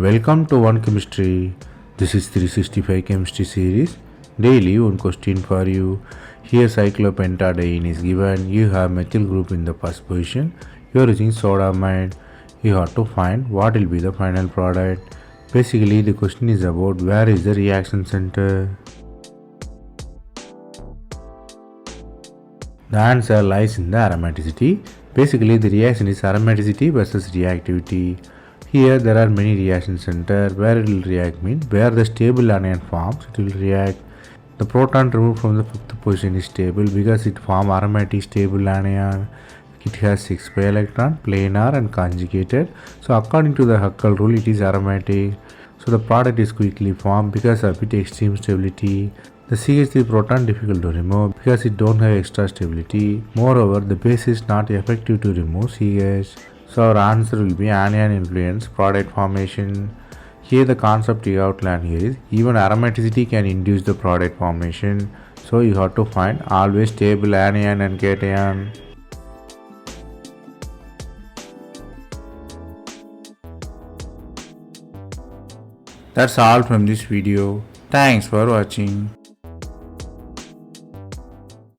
Welcome to One Chemistry. This is 365 Chemistry series. Daily one question for you. Here cyclopentadiene is given. You have methyl group in the first position. You are using sodamide. You have to find what will be the final product. Basically the question is about where is the reaction center. The answer lies in the aromaticity. Basically the reaction is aromaticity versus reactivity. Here there are many reaction centers. Where it will react means where the stable anion forms, it will react. The proton removed from the fifth position is stable because it forms aromatic stable anion. It has 6 pi electron, planar and conjugated. So according to the Hückel rule, it is aromatic. So the product is quickly formed because of its extreme stability. The CH3 proton difficult to remove because it don't have extra stability. Moreover, the base is not effective to remove CH. So our answer will be anion influence product formation. Here the concept you outline here is even aromaticity can induce the product formation. So you have to find always stable anion and cation. That's all from this video. Thanks for watching.